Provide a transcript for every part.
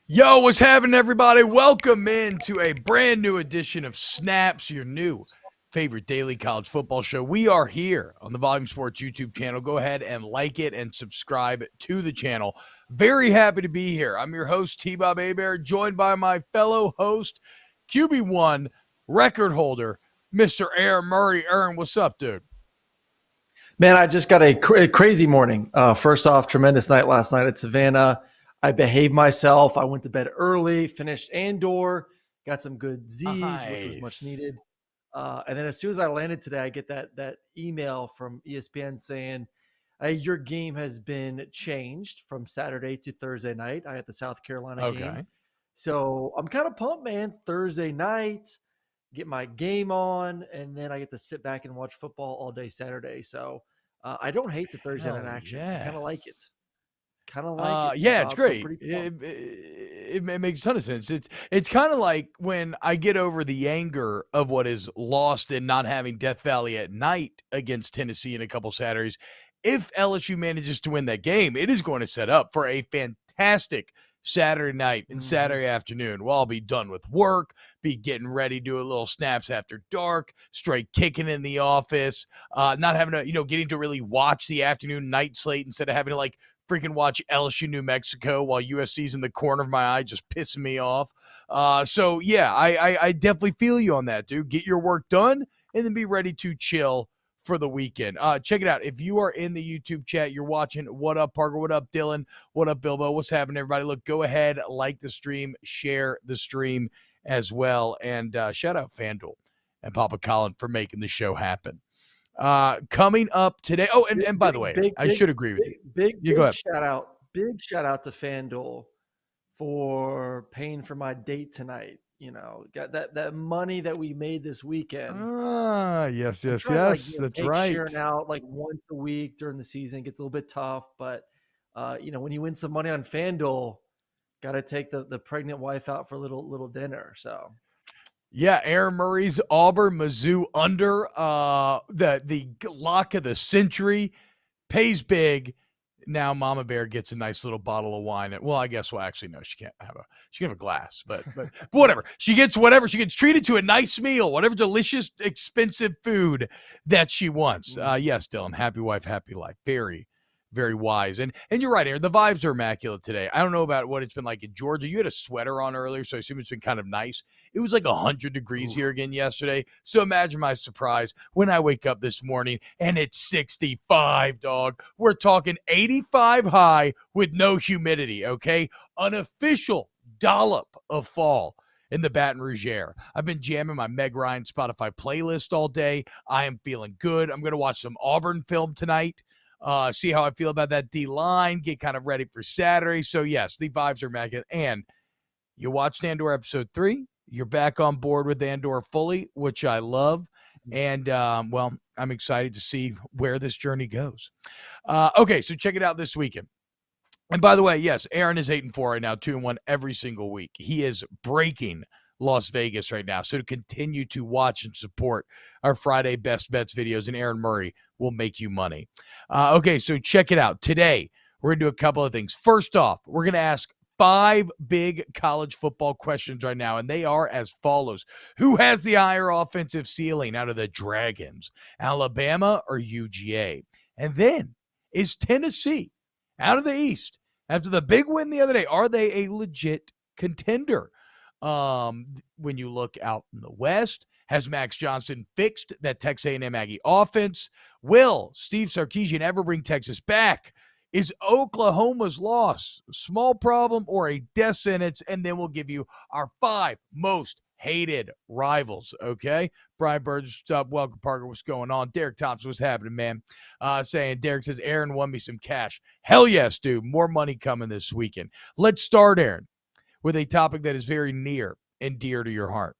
Yo, what's happening, everybody? Welcome in to a brand new edition of Snaps, your new favorite daily college football show. We are here on the Volume Sports YouTube channel. Go ahead and like it and subscribe to the channel. Very happy to be here. I'm your host, T-Bob Hebert, joined by my fellow host, QB1 record holder, Mr. Aaron Murray. Aaron, what's up, dude? Man, I just got a crazy morning. First off, tremendous night last night at Savannah. I behaved myself. I went to bed early, finished Andor, got some good Z's, which was much needed. And then as soon as I landed today, I get that email from ESPN saying, your game has been changed from Saturday to Thursday night. I had the South Carolina game. So I'm kind of pumped, man. Thursday night, get my game on, and then I get to sit back and watch football all day Saturday. So I don't hate the Thursday night action. I kind of like it. Yeah, it's great. It makes a ton of sense. It's kind of like when I get over the anger of what is lost in not having Death Valley at night against Tennessee in a couple Saturdays. If LSU manages to win that game, it is going to set up for a fantastic Saturday night and Saturday afternoon. Well, I'll be done with work, be getting ready, do a little snaps after dark, straight kicking in the office, not having to, getting to really watch the afternoon night slate instead of having to freaking watch LSU New Mexico while USC's in the corner of my eye, just pissing me off. So yeah, I definitely feel you on that, dude. Get your work done and then be ready to chill for the weekend. Check it out. If you are in the YouTube chat, you're watching. What up, Parker? What up, Dylan? What up, Bilbo? What's happening, everybody? Look, go ahead, like the stream, share the stream as well, and shout out FanDuel and Papa Colin for making the show happen. Coming up today. Oh, and by the way, I should agree with you. Big shout out to FanDuel for paying for my date tonight. Got that money that we made this weekend. Yes. That's right. Sharing out once a week during the season gets a little bit tough, but when you win some money on FanDuel, got to take the pregnant wife out for a little dinner. So. Yeah, Aaron Murray's Auburn Mizzou under the lock of the century pays big. Now Mama Bear gets a nice little bottle of wine. Well, I guess actually no, she can have a glass, but whatever. She gets whatever. She gets treated to a nice meal, whatever delicious, expensive food that she wants. Yes, Dylan, happy wife, happy life. Very, very wise. And you're right, Aaron. The vibes are immaculate today. I don't know about what it's been like in Georgia. You had a sweater on earlier, so I assume it's been kind of nice. It was like 100 degrees here again yesterday. So imagine my surprise when I wake up this morning and it's 65, dog. We're talking 85 high with no humidity, okay? An official dollop of fall in the Baton Rouge air. I've been jamming my Meg Ryan Spotify playlist all day. I am feeling good. I'm going to watch some Auburn film tonight. See how I feel about that D-line, get kind of ready for Saturday. So, yes, the vibes are immaculate. And you watched Andor episode 3. You're back on board with Andor fully, which I love. And, well, I'm excited to see where this journey goes. Okay, so check it out this weekend. And by the way, yes, Aaron is 8-4 right now, 2-1 every single week. He is breaking Las Vegas right now. So to continue to watch and support our Friday Best Bets videos, and Aaron Murray will make you money. Okay, so check it out. Today, we're going to do a couple of things. First off, we're going to ask 5 big college football questions right now, and they are as follows. Who has the higher offensive ceiling out of the Dragons, Alabama or UGA? And then, is Tennessee out of the East after the big win the other day? Are they a legit contender? When you look out in the West, has Max Johnson fixed that Texas A&M Aggie offense? Will Steve Sarkisian ever bring Texas back? Is Oklahoma's loss a small problem or a death sentence? And then we'll give you our 5 most hated rivals, okay? Brian Burge, what's up? Welcome, Parker. What's going on? Derek Thompson, what's happening, man? Derek says, Aaron won me some cash. Hell yes, dude. More money coming this weekend. Let's start, Aaron, with a topic that is very near and dear to your heart.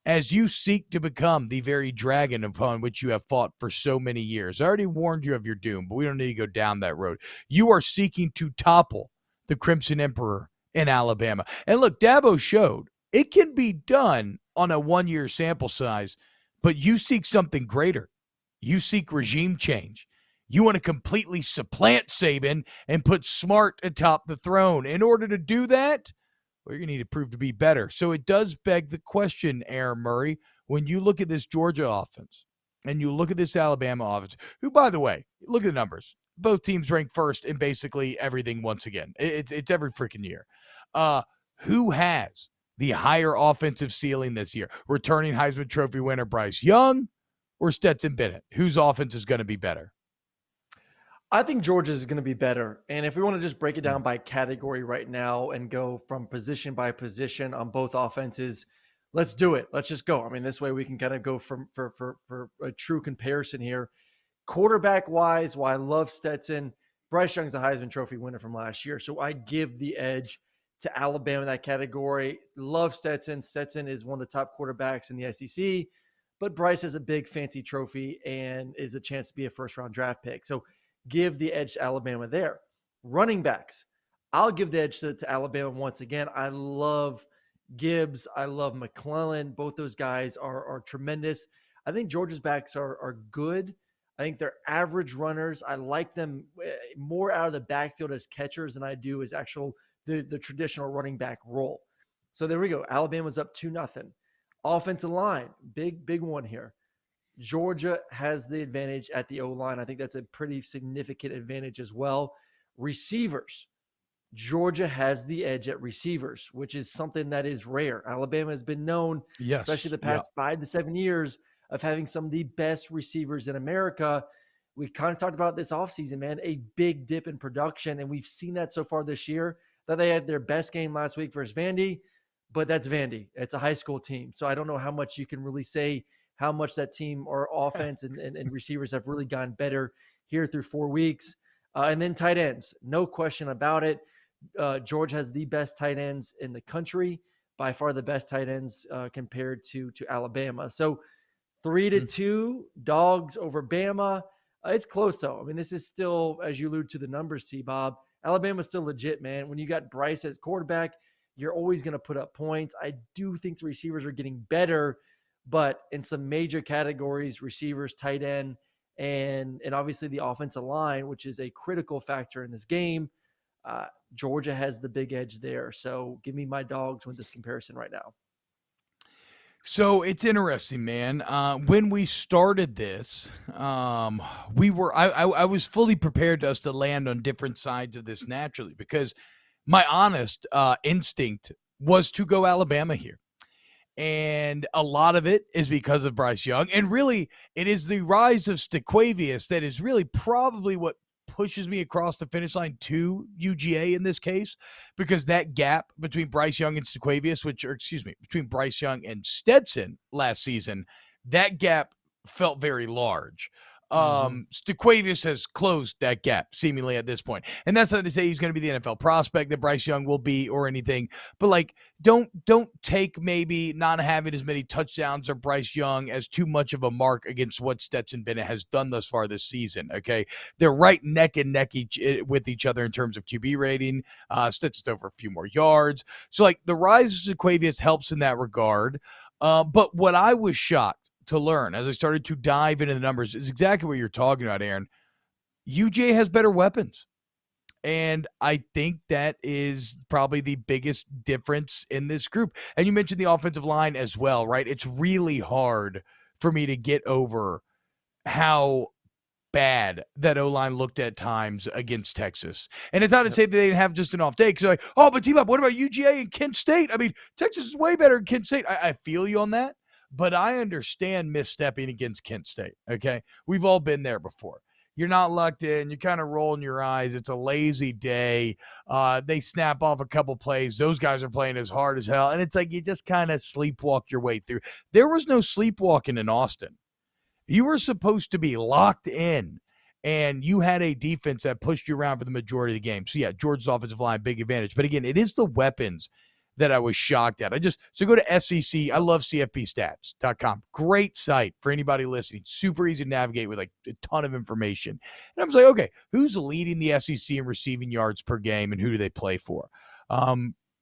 As you seek to become the very dragon upon which you have fought for so many years, I already warned you of your doom, but we don't need to go down that road. You are seeking to topple the Crimson Emperor in Alabama. And look, Dabo showed it can be done on a 1-year sample size, but you seek something greater. You seek regime change. You want to completely supplant Saban and put Smart atop the throne. In order to do that, Well, you're going to need to prove to be better. So it does beg the question, Aaron Murray, when you look at this Georgia offense and you look at this Alabama offense, who, by the way, look at the numbers. Both teams rank first in basically everything once again. It's every freaking year. Who has the higher offensive ceiling this year? Returning Heisman Trophy winner Bryce Young or Stetson Bennett? Whose offense is going to be better? I think Georgia's is going to be better. And if we want to just break it down by category right now and go from position by position on both offenses, let's do it. Let's just go. I mean, this way we can kind of go for a true comparison here. Quarterback wise, while I love Stetson, Bryce Young's a Heisman Trophy winner from last year. So I give the edge to Alabama in that category. Love Stetson. Stetson is one of the top quarterbacks in the SEC, but Bryce has a big fancy trophy and is a chance to be a first-round draft pick. So give the edge to Alabama there. Running backs, I'll give the edge to Alabama once again. I love Gibbs. I love McClellan. Both those guys are tremendous. I think Georgia's backs are good. I think they're average runners. I like them more out of the backfield as catchers than I do as the traditional running back role. So there we go. Alabama's up 2-0. Offensive line, big one here. Georgia has the advantage at the O-line. I think that's a pretty significant advantage as well. Receivers, Georgia has the edge at receivers, which is something that is rare. Alabama has been known, especially the past 5 to 7 years, of having some of the best receivers in America. We kind of talked about this offseason, man, a big dip in production, and we've seen that so far this year. That they had their best game last week versus Vandy, but that's Vandy. It's a high school team. So I don't know how much you can really say how much that team or offense and receivers have really gotten better here through 4 weeks. And then tight ends, no question about it. Georgia has the best tight ends in the country, by far the best tight ends compared to Alabama. So 3-2 Dogs over Bama. It's close though. I mean, this is still, as you allude to the numbers, T-Bob, Alabama's still legit, man. When you got Bryce as quarterback, you're always going to put up points. I do think the receivers are getting better, but in some major categories, receivers, tight end, and obviously the offensive line, which is a critical factor in this game, Georgia has the big edge there. So give me my Dogs with this comparison right now. So it's interesting, man. When we started this, I was fully prepared to us to land on different sides of this naturally, because my honest instinct was to go Alabama here. And a lot of it is because of Bryce Young. And really, it is the rise of Stequavius that is really probably what pushes me across the finish line to UGA in this case, because that gap between Bryce Young and Stequavius, between Bryce Young and Stetson last season, that gap felt very large. Stequavius has closed that gap seemingly at this point. And that's not to say he's going to be the NFL prospect that Bryce Young will be or anything, but like, don't take maybe not having as many touchdowns or Bryce Young as too much of a mark against what Stetson Bennett has done thus far this season. Okay. They're right neck and neck with each other in terms of QB rating. Stetson's over a few more yards. So like the rise of Stequavius helps in that regard. But what I was shocked to learn as I started to dive into the numbers is exactly what you're talking about, Aaron. UJ has better weapons. And I think that is probably the biggest difference in this group. And you mentioned the offensive line as well, right? It's really hard for me to get over how bad that O-line looked at times against Texas. And it's not to say that they didn't have just an off day. Because like, oh, but T-Bob, what about UGA and Kent State? I mean, Texas is way better than Kent State. I feel you on that. But I understand misstepping against Kent State, okay? We've all been there before. You're not locked in. You're kind of rolling your eyes. It's a lazy day. They snap off a couple plays. Those guys are playing as hard as hell. And it's like you just kind of sleepwalk your way through. There was no sleepwalking in Austin. You were supposed to be locked in, and you had a defense that pushed you around for the majority of the game. So, yeah, Georgia's offensive line, big advantage. But, again, it is the weapons that I was shocked at. So go to SEC. I love CFBstats.com. Great site for anybody listening. Super easy to navigate with like a ton of information. And I was like, okay, who's leading the SEC in receiving yards per game and who do they play for?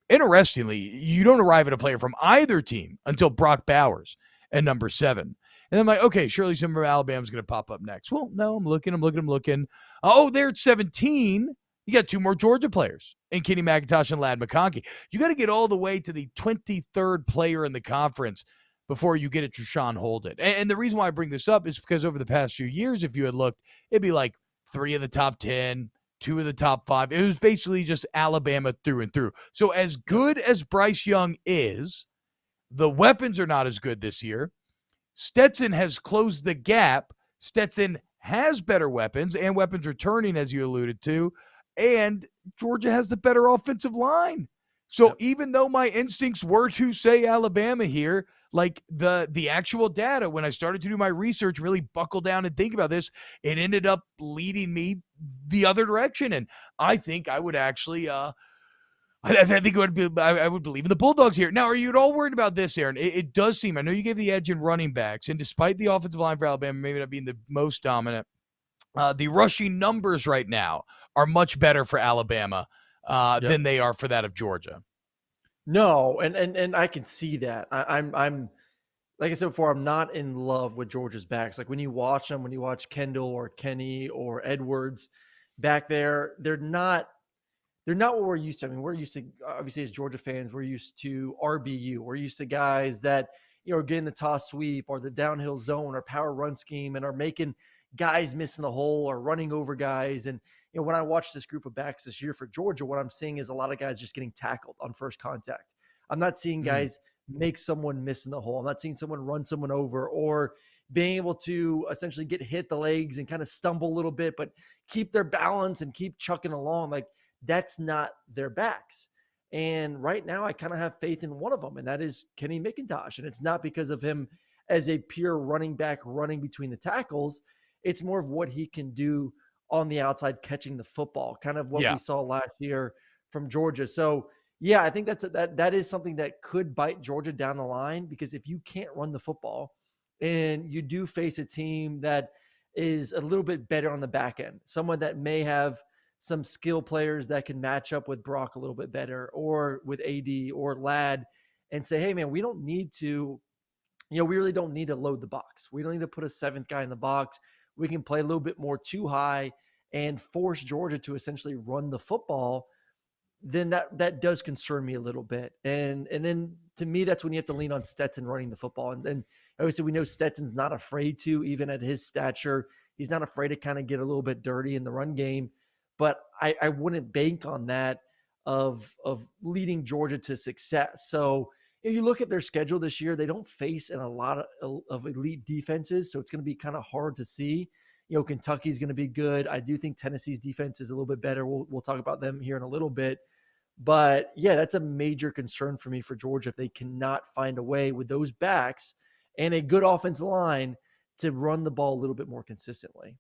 Interestingly, you don't arrive at a player from either team until Brock Bowers at number 7. And I'm like, okay, surely some of Alabama's going to pop up next. Well, no, I'm looking. Oh, they're at 17. You got 2 more Georgia players in Kenny McIntosh and Lad McConkey. You got to get all the way to the 23rd player in the conference before you get a Treshawn Holden. And the reason why I bring this up is because over the past few years, if you had looked, it'd be like 3 of the top 10, 2 of the top 5. It was basically just Alabama through and through. So as good as Bryce Young is, the weapons are not as good this year. Stetson has closed the gap. Stetson has better weapons and weapons returning, as you alluded to, and Georgia has the better offensive line. So even though my instincts were to say Alabama here, like the actual data, when I started to do my research, really buckle down and think about this, it ended up leading me the other direction. And I think I would actually I think it would be, I would believe in the Bulldogs here. Now, are you at all worried about this, Aaron? It does seem, I know you gave the edge in running backs, and despite the offensive line for Alabama maybe not being the most dominant, the rushing numbers right now are much better for Alabama than they are for that of Georgia. No, and I can see that. I'm like I said before, I'm not in love with Georgia's backs. Like when you watch them, when you watch Kendall or Kenny or Edwards back there, they're not what we're used to. I mean, we're used to, obviously as Georgia fans, we're used to RBU. We're used to guys that, are getting the toss sweep or the downhill zone or power run scheme and are making guys missing the hole or running over guys. And, when I watch this group of backs this year for Georgia, what I'm seeing is a lot of guys just getting tackled on first contact. I'm not seeing guys make someone miss in the hole. I'm not seeing someone run someone over or being able to essentially get hit the legs and kind of stumble a little bit, but keep their balance and keep chucking along. Like, that's not their backs. And right now I kind of have faith in one of them, and that is Kenny McIntosh. And it's not because of him as a pure running back running between the tackles. It's more of what he can do on the outside catching the football, kind of what we saw last year from Georgia. So yeah, I think that is something that could bite Georgia down the line, because if you can't run the football and you do face a team that is a little bit better on the back end, someone that may have some skill players that can match up with Brock a little bit better or with AD or Lad and say, hey man, we don't need to, we really don't need to load the box. We don't need to put a 7th guy in the box. We can play a little bit more too high and force Georgia to essentially run the football. Then that does concern me a little bit. And then to me, that's when you have to lean on Stetson running the football. And then obviously we know Stetson's not afraid to, even at his stature, he's not afraid to kind of get a little bit dirty in the run game. But I wouldn't bank on that of leading Georgia to success. So if you look at their schedule this year, they don't face in a lot of elite defenses. So it's going to be kind of hard to see. Kentucky's going to be good. I do think Tennessee's defense is a little bit better. We'll talk about them here in a little bit. But yeah, that's a major concern for me for Georgia if they cannot find a way with those backs and a good offensive line to run the ball a little bit more consistently.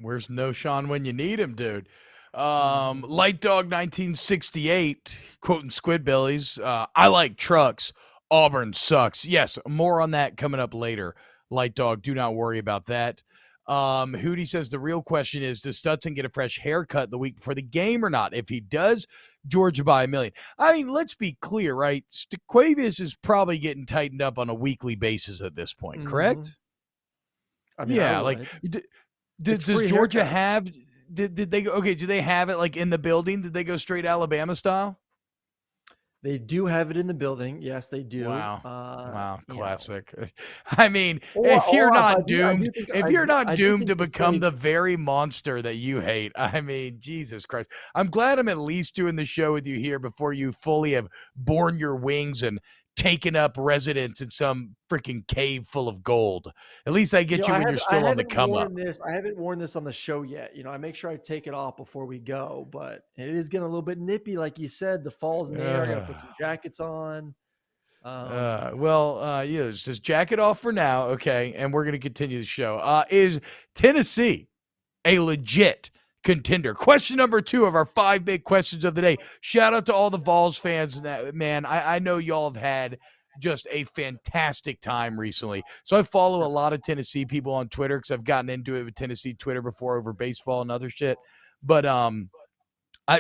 Where's No Sean when you need him, dude? Light Dog 1968, quoting Squidbillies. I like trucks. Auburn sucks. Yes, more on that coming up later. Light Dog, do not worry about that. Hootie says the real question is, does Stetson get a fresh haircut the week before the game or not? If he does, Georgia by 1 million. I mean, let's be clear, right? Staquavius is probably getting tightened up on a weekly basis at this point, correct? I mean, yeah, like does Georgia have did they do they have it like in the building? Did they go straight Alabama style? They do have it in the building. Yes, they do. Wow. Classic. I mean, if you're not doomed to become the very monster that you hate, I mean, Jesus Christ. I'm glad I'm at least doing the show with you here before you fully have borne your wings and taken up residence in some freaking cave full of gold. At least I get you when you're still on the come up. I haven't worn this on the show yet. I make sure I take it off before we go, but it is getting a little bit nippy. Like you said, the fall's in the air. I got to put some jackets on. Just jacket off for now. Okay. And we're going to continue the show. Is Tennessee a legit contender? Question number 2 of our 5 big questions of the day. Shout out to all the Vols fans. Man, I know y'all have had just a fantastic time recently. So I follow a lot of Tennessee people on Twitter because I've gotten into it with Tennessee Twitter before over baseball and other shit. But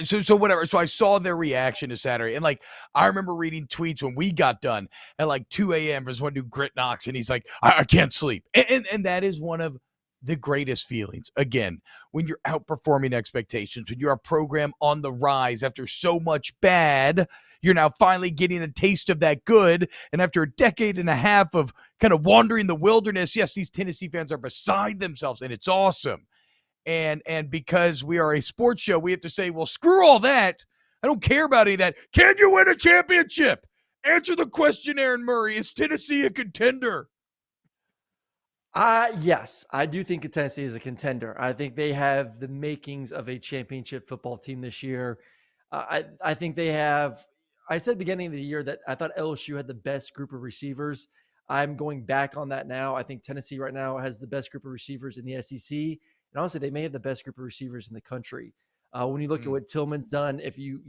so whatever. So I saw their reaction to Saturday. And like, I remember reading tweets when we got done at like 2 a.m. There's one dude, Grit Knox, and he's like, I can't sleep. And that is one of the greatest feelings. Again, when you're outperforming expectations, when you're a program on the rise after so much bad, you're now finally getting a taste of that good. And after a decade and a half of kind of wandering the wilderness, yes, these Tennessee fans are beside themselves, and it's awesome. And because we are a sports show, we have to say, well, screw all that. I don't care about any of that. Can you win a championship? Answer the question, Aaron Murray. Is Tennessee a contender? Yes, I do think Tennessee is a contender. I think they have the makings of a championship football team this year. I think they have. I said beginning of the year that I thought LSU had the best group of receivers. I'm going back on that now. I think Tennessee right now has the best group of receivers in the SEC, and honestly, they may have the best group of receivers in the country. When you look at what Tillman's done, if you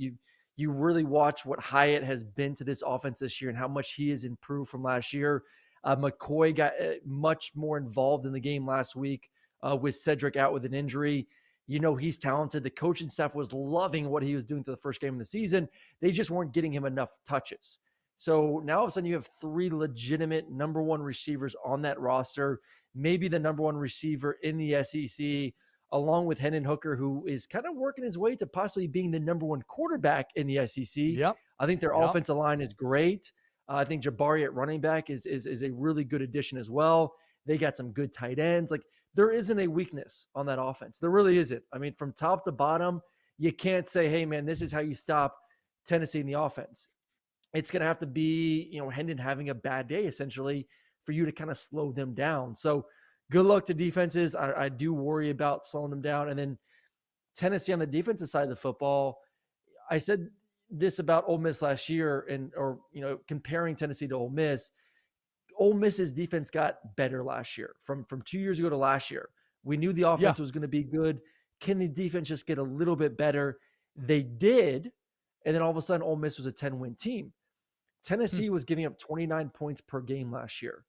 really watch what Hyatt has been to this offense this year and how much he has improved from last year. McCoy got much more involved in the game last week with Cedric out with an injury. You know, he's talented. The coaching staff was loving what he was doing to the first game of the season. They just weren't getting him enough touches. So now all of a sudden you have three legitimate number one receivers on that roster, maybe the number one receiver in the SEC, along with Hendon Hooker, who is kind of working his way to possibly being the number one quarterback in the SEC. Yep. I think their offensive line is great. I think Jabari at running back is a really good addition as well. They got some good tight ends. Like, there isn't a weakness on that offense. There really isn't. I mean, from top to bottom, you can't say, hey, man, this is how you stop Tennessee in the offense. It's going to have to be, you know, Hendon having a bad day, essentially, for you to kind of slow them down. So good luck to defenses. I do worry about slowing them down. And then Tennessee on the defensive side of the football, I said this about Ole Miss last year, comparing Tennessee to Ole Miss. Ole Miss's defense got better last year from 2 years ago to last year. We knew the offense was going to be good. Can the defense just get a little bit better? They did. And then all of a sudden, Ole Miss was a 10-win team. Tennessee was giving up 29 points per game last year.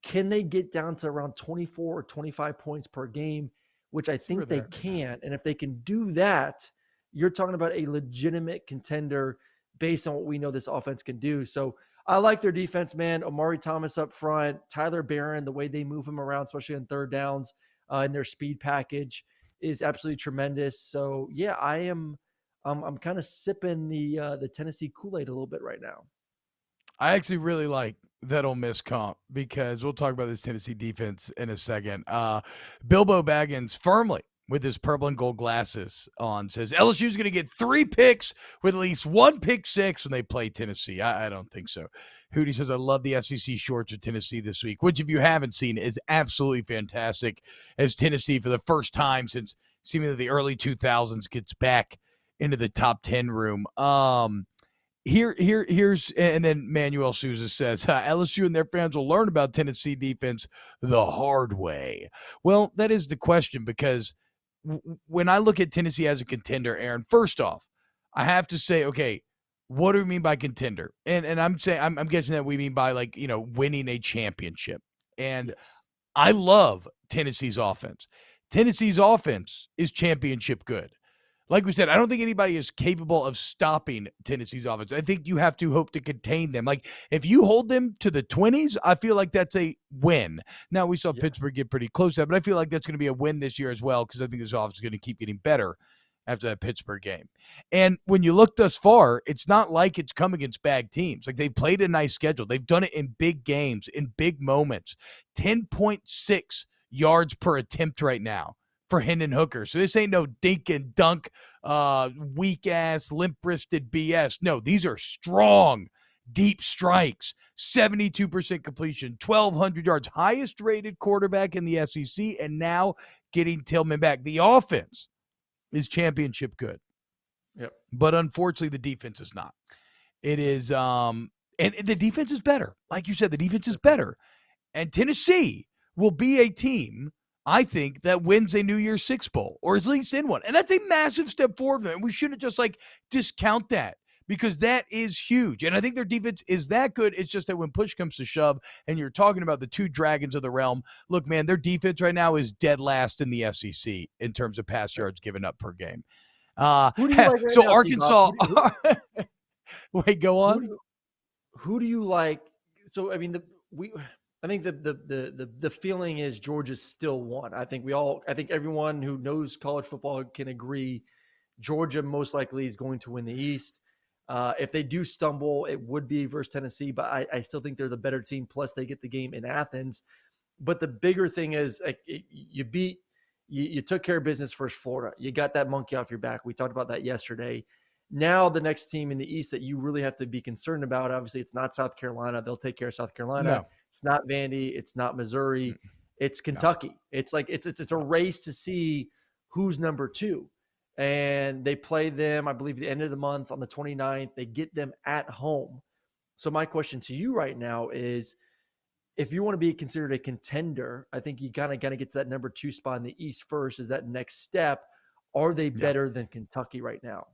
Can they get down to around 24 or 25 points per game, which I think they can. And if they can do that, you're talking about a legitimate contender based on what we know this offense can do. So I like their defense, man. Omari Thomas up front, Tyler Barron, the way they move him around, especially on third downs, and their speed package is absolutely tremendous. So yeah, I'm kind of sipping the Tennessee Kool-Aid a little bit right now. I actually really like that Ole Miss comp because we'll talk about this Tennessee defense in a second. Bilbo Baggins firmly with his purple and gold glasses on says LSU's going to get 3 picks with at least 1 pick six when they play Tennessee. I don't think so. Hootie says, I love the SEC shorts of Tennessee this week, which if you haven't seen is absolutely fantastic as Tennessee for the first time since seemingly the early 2000s gets back into the top 10 room. Here's and then Manuel Souza says LSU and their fans will learn about Tennessee defense the hard way. Well, that is the question because when I look at Tennessee as a contender, Aaron, first off, I have to say, okay, what do we mean by contender? And I'm saying I'm guessing that we mean by winning a championship. And yes. I love Tennessee's offense. Tennessee's offense is championship good. Like we said, I don't think anybody is capable of stopping Tennessee's offense. I think you have to hope to contain them. Like, if you hold them to the 20s, I feel like that's a win. Now, we saw Pittsburgh get pretty close to that, but I feel like that's going to be a win this year as well because I think this offense is going to keep getting better after that Pittsburgh game. And when you look thus far, it's not like it's come against bad teams. Like, they played a nice schedule. They've done it in big games, in big moments. 10.6 yards per attempt right now for Hendon Hooker. So this ain't no dink and dunk, weak-ass, limp-wristed BS. No, these are strong, deep strikes, 72% completion, 1,200 yards, highest-rated quarterback in the SEC, and now getting Tillman back. The offense is championship good. Yep. But unfortunately, the defense is not. It is, and the defense is better. Like you said, the defense is better. And Tennessee will be a team, I think, that wins a New Year's Six Bowl or is at least in one. And that's a massive step forward for them. We shouldn't just discount that because that is huge. And I think their defense is that good. It's just that when push comes to shove and you're talking about the two dragons of the realm, look, man, their defense right now is dead last in the SEC in terms of pass yards given up per game. Who do you like right now, Arkansas, wait, go on. Who do you like? So, I mean, I think the feeling is Georgia's still one. I think everyone who knows college football can agree Georgia most likely is going to win the East. If they do stumble, it would be versus Tennessee, but I still think they're the better team. Plus, they get the game in Athens. But the bigger thing is you took care of business versus Florida. You got that monkey off your back. We talked about that yesterday. Now the next team in the East that you really have to be concerned about, obviously, it's not South Carolina. They'll take care of South Carolina. No. It's not Vandy. It's not Missouri. It's Kentucky. No. It's like it's a race to see who's number 2. And they play them, I believe, the end of the month on the 29th. They get them at home. So my question to you right now is, if you want to be considered a contender, I think you kind of got to get to that number 2 spot in the East first. Is that next step? Are they better than Kentucky right now?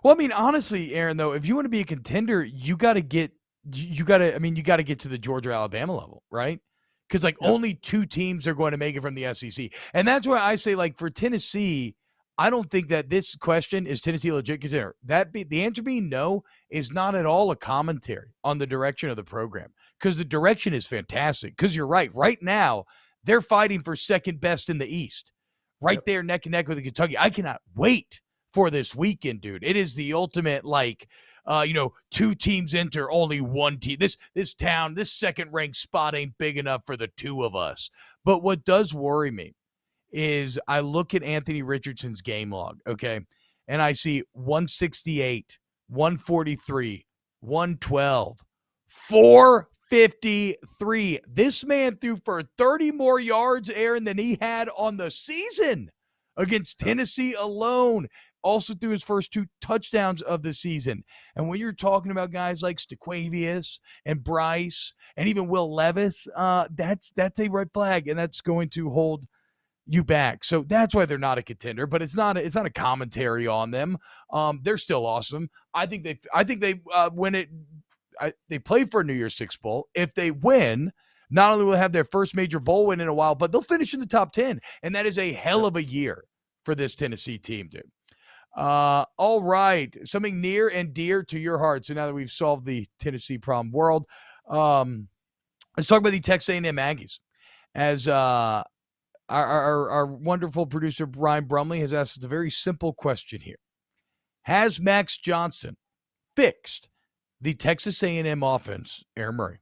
Well, I mean, honestly, Aaron, though, if you want to be a contender, you got to get to the Georgia-Alabama level, right? Because only 2 teams are going to make it from the SEC. And that's why I say, for Tennessee, I don't think that this question is Tennessee a legit contender. The answer being no is not at all a commentary on the direction of the program, because the direction is fantastic. Because you're right. Right now, they're fighting for second best in the East, right there neck and neck with Kentucky. I cannot wait for this weekend, dude. It is the ultimate, 2 teams enter, only 1 team. This town, this second-ranked spot ain't big enough for the 2 of us. But what does worry me is I look at Anthony Richardson's game log, okay, and I see 168, 143, 112, 453. This man threw for 30 more yards, Aaron, than he had on the season against Tennessee alone. Also threw his first 2 touchdowns of the season. And when you're talking about guys like Stequavius and Bryce and even Will Levis, that's a red flag, and that's going to hold you back. So that's why they're not a contender, but it's not a commentary on them. They're still awesome. I think they win it. They play for a New Year's Six Bowl. If they win, not only will they have their first major bowl win in a while, but they'll finish in the top 10. And that is a hell of a year for this Tennessee team, dude. All right. Something near and dear to your heart. So now that we've solved the Tennessee problem world, let's talk about the Texas A&M Aggies. As our wonderful producer, Brian Brumley, has asked us a very simple question here. Has Max Johnson fixed the Texas A&M offense, Aaron Murray?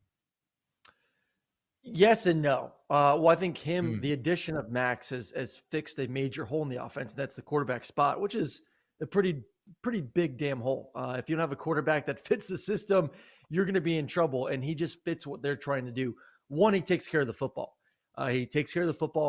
Yes and no. I think the addition of Max has fixed a major hole in the offense. That's the quarterback spot, which is a pretty big damn hole. If you don't have a quarterback that fits the system, you're going to be in trouble. And he just fits what they're trying to do. One, he takes care of the football.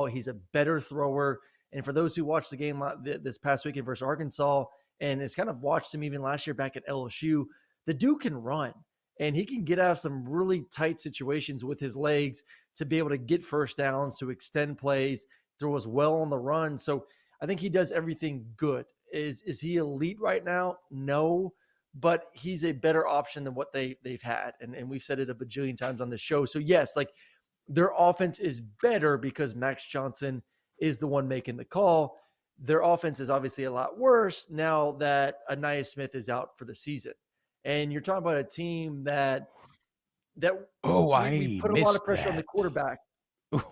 He's a better thrower. And for those who watched the game this past weekend versus Arkansas, and it's kind of watched him even last year back at LSU, the dude can run. And he can get out of some really tight situations with his legs to be able to get first downs, to extend plays, throw us well on the run. So I think he does everything good. Is he elite right now? No, but he's a better option than what they've had. And we've said it a bajillion times on the show. So yes, their offense is better because Max Johnson is the one making the call. Their offense is obviously a lot worse now that Anaya Smith is out for the season. And you're talking about a team that we put a lot of pressure on the quarterback.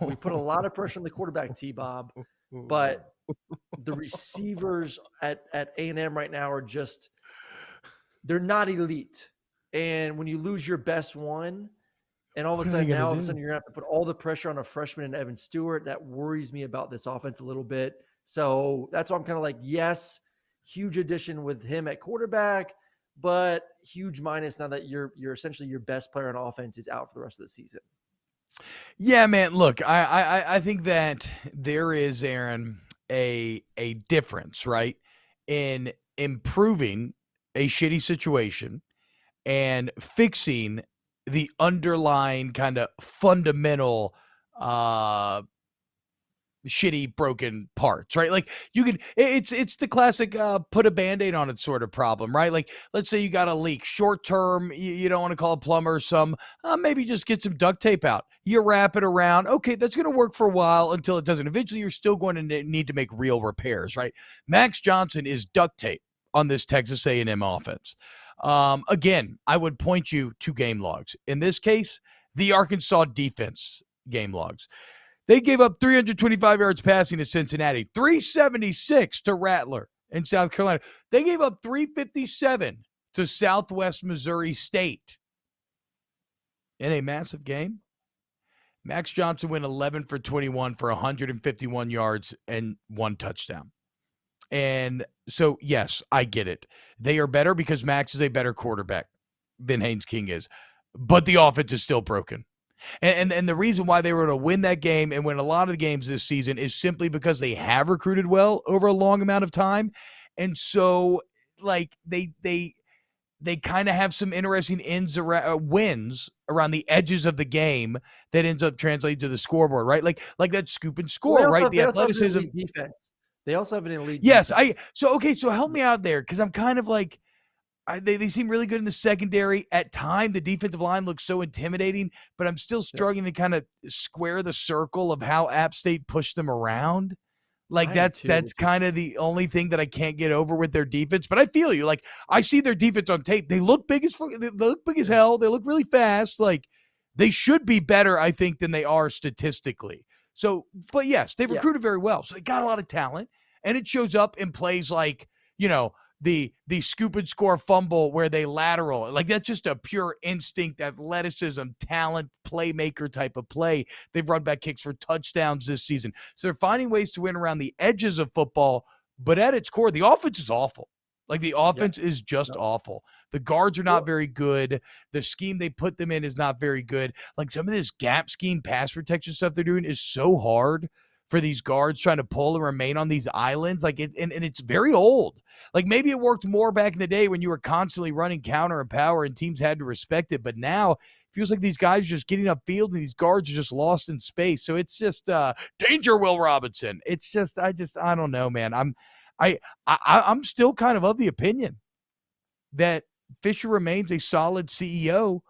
We put a lot of pressure on the quarterback, T-Bob, but the receivers at A&M right now are just – they're not elite. And when you lose your best one, and all of a sudden you're going to have to put all the pressure on a freshman and Evan Stewart, that worries me about this offense a little bit. So that's why I'm kind of yes, huge addition with him at quarterback, but huge minus now that you're essentially your best player on offense is out for the rest of the season. Yeah, man. Look, I think that there is, Aaron, a difference, right, in improving a shitty situation and fixing the underlying kind of fundamental shitty broken parts, right? You can, it's the classic put a Band-Aid on it sort of problem, right? Let's say you got a leak short term, you don't want to call a plumber, maybe just get some duct tape out, you wrap it around. Okay, that's going to work for a while until it doesn't. Eventually you're still going to need to make real repairs, right? Max Johnson is duct tape on this Texas A&M offense. Again, I would point you to game logs. In this case, The Arkansas defense game logs. They gave up 325 yards passing to Cincinnati, 376 to Rattler in South Carolina. They gave up 357 to Southwest Missouri State. In a massive game, Max Johnson went 11 for 21 for 151 yards and 1 touchdown. And so, yes, I get it. They are better because Max is a better quarterback than Haynes King is. But the offense is still broken. And the reason why they were able to win that game and win a lot of the games this season is simply because they have recruited well over a long amount of time. And so, like, they kind of have some interesting wins around the edges of the game that ends up translating to the scoreboard, right? Like that scoop and score, right? The athleticism. Defense. They also have an elite yes, defense. So help me out there, because I'm kind of like, they seem really good in the secondary. At time, the defensive line looks so intimidating, but I'm still struggling to kind of square the circle of how App State pushed them around. Like, that's kind of the only thing that I can't get over with their defense. But I feel you. Like, I see their defense on tape. They look big as hell. They look really fast. Like, they should be better, I think, than they are statistically. So, but yes, they've recruited very well. So they got a lot of talent, and it shows up in plays like, the scoop and score fumble where they lateral. Like, that's just a pure instinct, athleticism, talent, playmaker type of play. They've run back kicks for touchdowns this season. So they're finding ways to win around the edges of football, but at its core, the offense is awful. Like, the offense is just awful. The guards are not very good. The scheme they put them in is not very good. Like, some of this gap scheme, pass protection stuff they're doing is so hard for these guards trying to pull and remain on these islands. Like, and it's very old. Like, maybe it worked more back in the day when you were constantly running counter and power and teams had to respect it. But now it feels like these guys are just getting upfield and these guards are just lost in space. So it's just danger, Will Robinson. It's just, I don't know, man. I'm still kind of the opinion that Fisher remains a solid CEO,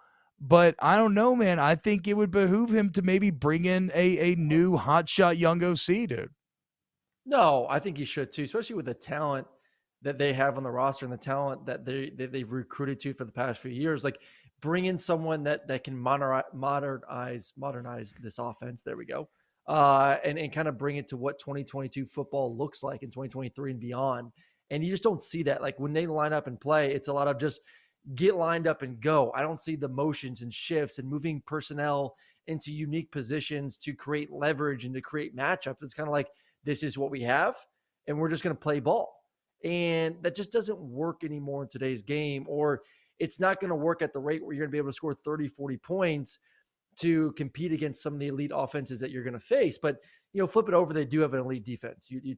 but I don't know, man. I think it would behoove him to maybe bring in a new hotshot young OC, dude. No, I think he should too, especially with the talent that they have on the roster and the talent that they've recruited to for the past few years. Like, bring in someone that can modernize this offense. There we go. And kind of bring it to what 2022 football looks like in 2023 and beyond. And you just don't see that. Like, when they line up and play, it's a lot of just get lined up and go. I don't see the motions and shifts and moving personnel into unique positions to create leverage and to create matchups. It's kind of like, this is what we have, and we're just going to play ball. And that just doesn't work anymore in today's game, or it's not going to work at the rate where you're going to be able to score 30, 40 points to compete against some of the elite offenses that you're going to face. But, flip it over, they do have an elite defense. You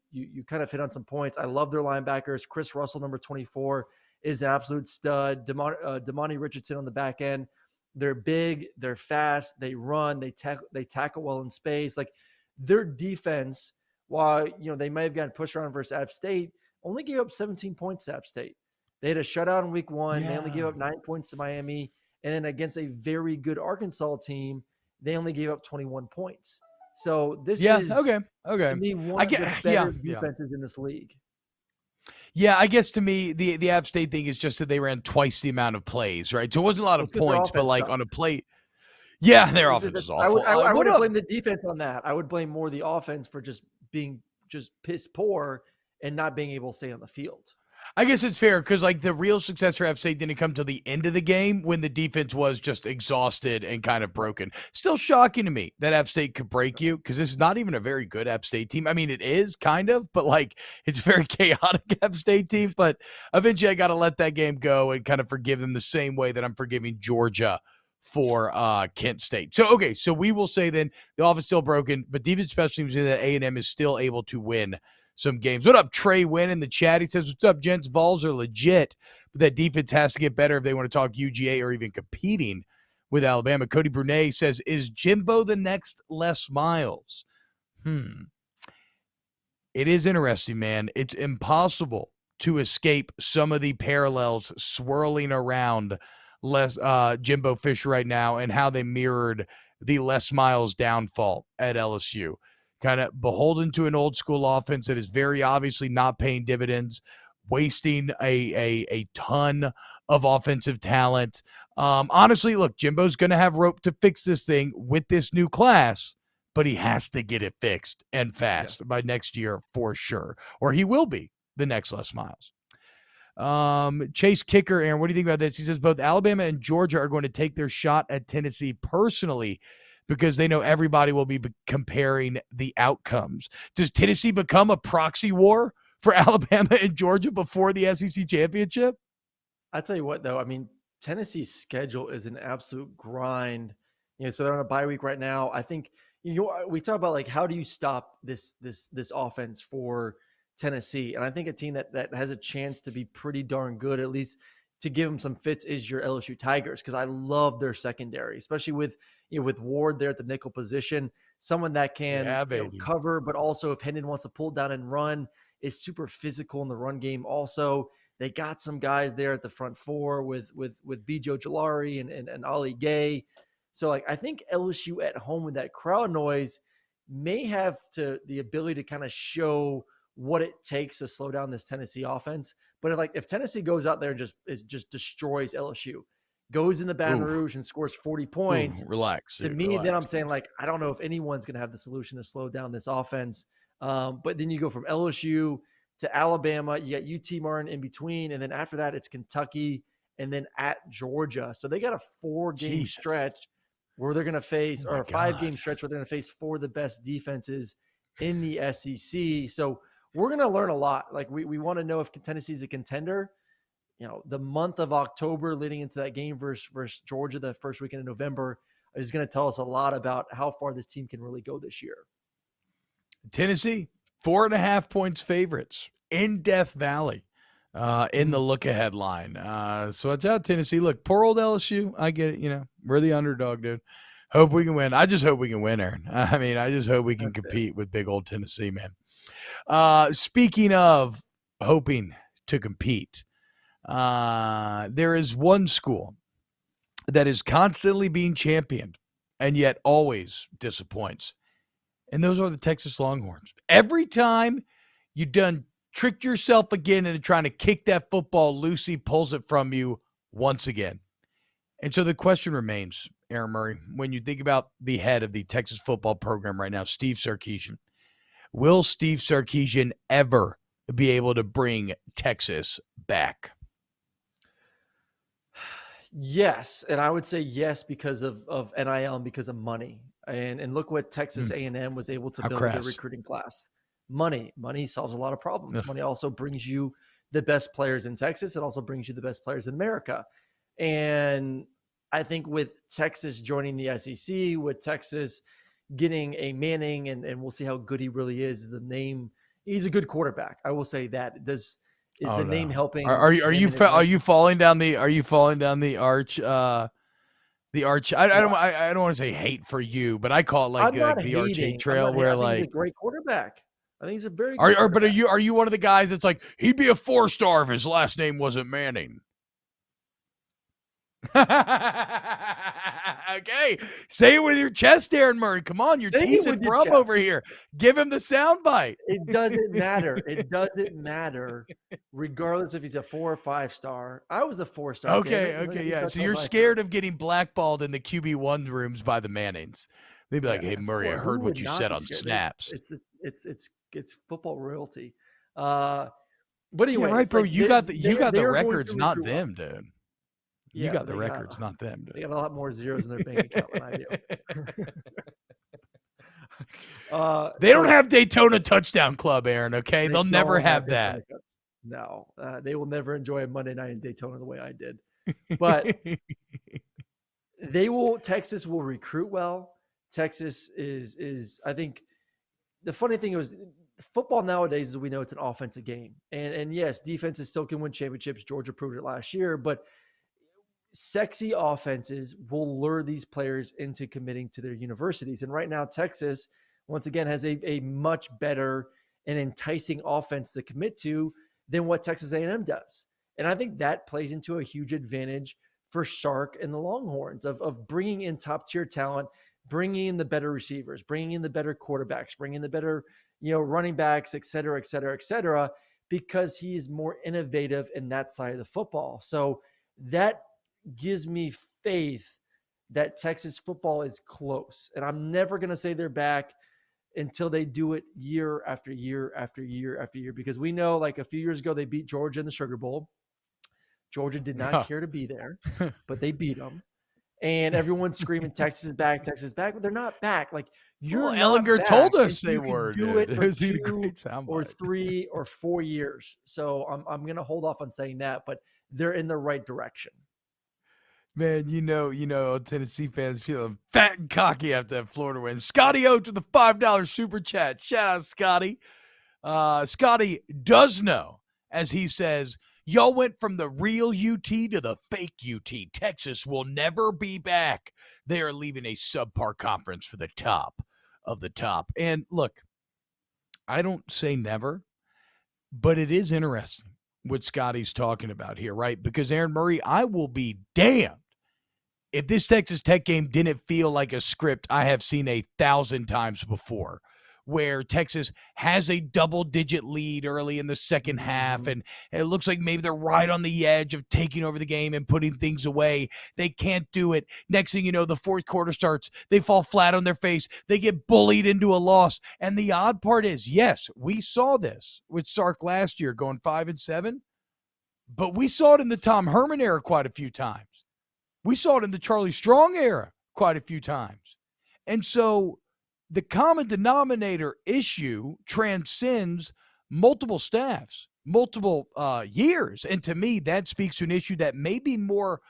kind of hit on some points. I love their linebackers. Chris Russell, number 24, is an absolute stud. Damani Richardson on the back end. They're big, they're fast, they run, they tackle well in space. Like, their defense, while they may have gotten pushed around versus App State, only gave up 17 points to App State. They had a shutout in week 1. They only gave up 9 points to Miami. And then against a very good Arkansas team, they only gave up 21 points. So this is okay. To me, one of the better defenses in this league. Yeah, I guess to me, the App State thing is just that they ran twice the amount of plays, right? So it wasn't a lot of points, but like on a play. Yeah, their offense is awful. I wouldn't blame the defense on that. I would blame more the offense for just being piss poor and not being able to stay on the field. I guess it's fair because, like, the real success for App State didn't come till the end of the game when the defense was just exhausted and kind of broken. Still shocking to me that App State could break you, because this is not even a very good App State team. I mean, it is kind of, but like, it's a very chaotic App State team. But eventually I got to let that game go and kind of forgive them the same way that I'm forgiving Georgia for Kent State. So, okay, so we will say then the offense still broken, but defense special teams that A&M is still able to win some games. What up, Trey Wynn in the chat? He says, what's up, gents? Vols are legit, but that defense has to get better if they want to talk UGA or even competing with Alabama. Cody Brunet says, is Jimbo the next Les Miles? It is interesting, man. It's impossible to escape some of the parallels swirling around Jimbo Fisher right now and how they mirrored the Les Miles downfall at LSU. Kind of beholden to an old school offense that is very obviously not paying dividends. wasting a ton of offensive talent. Honestly, look, Jimbo's going to have rope to fix this thing with this new class, but he has to get it fixed and fast by next year for sure, or he will be the next Les Miles. Chase Kicker, Aaron, what do you think about this? He says both Alabama and Georgia are going to take their shot at Tennessee personally because they know everybody will be comparing the outcomes. Does Tennessee become a proxy war for Alabama and Georgia before the SEC championship? I tell you what, though, I mean, Tennessee's schedule is an absolute grind. So they're on a bye week right now. I think we talk about like how do you stop this offense for Tennessee, and I think a team that has a chance to be pretty darn good, at least to give them some fits, is your LSU Tigers, because I love their secondary, especially with with Ward there at the nickel position, someone that can cover, but also if Hendon wants to pull down and run, is super physical in the run game. Also, they got some guys there at the front four with Bijo Jalari and Ali Gay. So like I think LSU at home with that crowd noise may have the ability to kind of show what it takes to slow down this Tennessee offense. But if Tennessee goes out there and just destroys LSU, goes in the Baton Rouge and scores 40 points, relax. Then I'm saying I don't know if anyone's going to have the solution to slow down this offense. But then you go from LSU to Alabama, you got UT Martin in between, and then after that it's Kentucky and then at Georgia. So they got a 4-game stretch where they're going to face, or a 5-game stretch where they're going to face 4 of the best defenses in the SEC. So we're going to learn a lot. Like we want to know if Tennessee's a contender. The month of October leading into that game versus Georgia, the first weekend in November, is going to tell us a lot about how far this team can really go this year. Tennessee, 4.5 points favorites in Death Valley in the look-ahead line. So watch out, Tennessee. Look, poor old LSU. I get it. We're the underdog, dude. Hope we can win. I just hope we can win, Aaron. I mean, I just hope we can compete with big old Tennessee, man. Speaking of hoping to compete, there is one school that is constantly being championed and yet always disappoints. And those are the Texas Longhorns. Every time you done tricked yourself again into trying to kick that football, Lucy pulls it from you once again. And so the question remains, Aaron Murray, when you think about the head of the Texas football program right now, Steve Sarkisian, will Steve Sarkisian ever be able to bring Texas back? Yes, and I would say yes because of NIL and because of money. And look what Texas A&M was able to build their recruiting class. Money solves a lot of problems. Yes. Money also brings you the best players in Texas. It also brings you the best players in America. And I think with Texas joining the SEC, with Texas getting a Manning, and we'll see how good he really is the name. He's a good quarterback. I will say that. Is the name helping? Are you falling down the arch? The arch. I don't want to say hate for you, but I call it like the arch hate trail where I think he's a great quarterback. I think he's a very good quarterback. But are you one of the guys that's like he'd be a 4-star if his last name wasn't Manning? Okay, say it with your chest, Aaron Murray. Come on, you're teasing Brum over here. Give him the soundbite. It doesn't matter. It doesn't matter, regardless if he's a 4 or 5-star. I was a 4-star. Okay, yeah. So you're scared of getting blackballed in the QB1 rooms by the Mannings. They'd be like, "Hey, Murray, I heard what you said on snaps." It's football royalty. But anyway, right, bro. You got the records, not them, dude. You got the records, not them. Dude. They got a lot more zeros in their bank account than I do. They don't have Daytona Touchdown Club, Aaron, okay? They'll never have that. No, they will never enjoy a Monday night in Daytona the way I did. But Texas will recruit well. Texas is I think the funny thing is football nowadays, as we know, it's an offensive game. And yes, defenses still can win championships. Georgia proved it last year, but sexy offenses will lure these players into committing to their universities. And right now, Texas, once again, has a much better and enticing offense to commit to than what Texas A&M does. And I think that plays into a huge advantage for Sark and the Longhorns of bringing in top-tier talent, bringing in the better receivers, bringing in the better quarterbacks, bringing in the better running backs, et cetera, et cetera, et cetera. because he is more innovative in that side of the football. So that gives me faith that Texas football is close. And I'm never going to say they're back until they do it year after year after year after year, because we know like a few years ago they beat Georgia in the Sugar Bowl. Georgia did not care to be there, but they beat them. And everyone's screaming Texas is back, but they're not back. Like you're not Ellinger back told us until they you can were. do Dude. it for It was a 2 great or soundbite. 3 or 4 years. So I'm going to hold off on saying that, but they're in the right direction. Man, Tennessee fans feeling fat and cocky after that Florida win. Scotty O to the $5 super chat. Shout out, Scotty. Scotty does know, as he says, y'all went from the real UT to the fake UT. Texas will never be back. They are leaving a subpar conference for the top of the top. And look, I don't say never, but it is interesting what Scotty's talking about here, right? Because Aaron Murray, I will be damned if this Texas Tech game didn't feel like a script I have seen 1,000 times before, where Texas has a double-digit lead early in the second half, and it looks like maybe they're right on the edge of taking over the game and putting things away. They can't do it. Next thing you know, the fourth quarter starts. They fall flat on their face. They get bullied into a loss. And the odd part is, yes, we saw this with Sark last year going 5-7, but we saw it in the Tom Herman era quite a few times. We saw it in the Charlie Strong era quite a few times. And so the common denominator issue transcends multiple staffs, multiple years. And to me, that speaks to an issue that may be more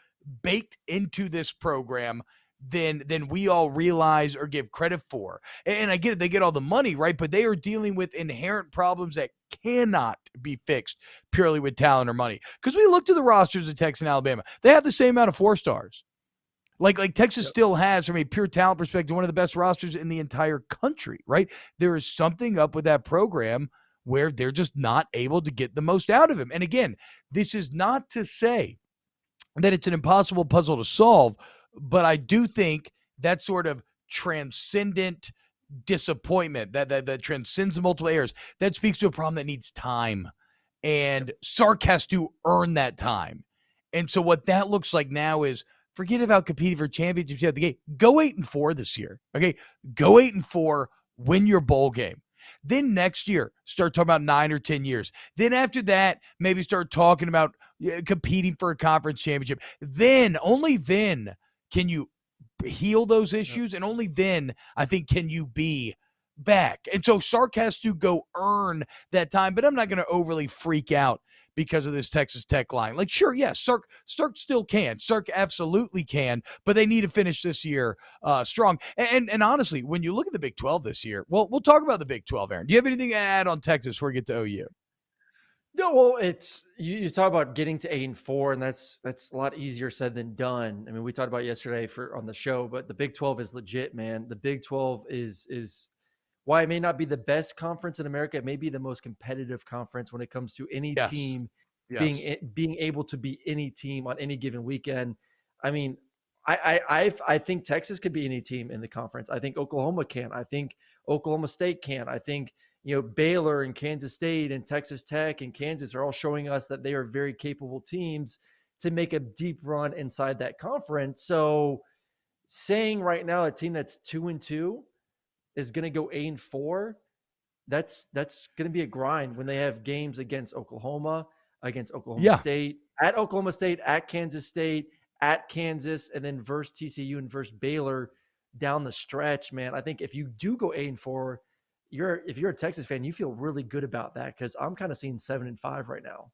baked into this program than we all realize or give credit for. And I get it, they get all the money, right? But they are dealing with inherent problems that cannot be fixed purely with talent or money. Because we look to the rosters of Texas and Alabama. They have the same amount of 4 stars. Like Texas still has, from a pure talent perspective, one of the best rosters in the entire country, right? There is something up with that program where they're just not able to get the most out of him. And again, this is not to say that it's an impossible puzzle to solve, but I do think that sort of transcendent disappointment that transcends multiple errors, that speaks to a problem that needs time. And Sark has to earn that time. And so what that looks like now is, forget about competing for championships at the gate. Go 8-4 this year. Okay. Go 8-4, win your bowl game. Then next year, start talking about 9 or 10 years. Then after that, maybe start talking about competing for a conference championship. Then, only then can you heal those issues. And only then, I think, can you be back. And so Sark has to go earn that time, but I'm not going to overly freak out because of this Texas Tech line. Like, sure, yes, Sark still can. Sark absolutely can, but they need to finish this year strong. And honestly, when you look at the Big 12 this year, well, we'll talk about the Big 12, Aaron. Do you have anything to add on Texas before we get to OU? No, well, it's you talk about getting to 8-4, and that's a lot easier said than done. I mean, we talked about yesterday on the show, but the Big 12 is legit, man. The Big 12 is why it may not be the best conference in America. It may be the most competitive conference when it comes to any team being able to be any team on any given weekend. I mean, I think Texas could be any team in the conference. I think Oklahoma can. I think Oklahoma State can. I think Baylor and Kansas State and Texas Tech and Kansas are all showing us that they are very capable teams to make a deep run inside that conference. So saying right now a team that's 2-2 is going to go 8-4, that's going to be a grind when they have games against Oklahoma State, at Oklahoma State, at Kansas State, at Kansas, and then versus TCU and versus Baylor down the stretch, man. I think if you do go 8-4, if you're a Texas fan, you feel really good about that, because I'm kind of seeing 7-5 right now.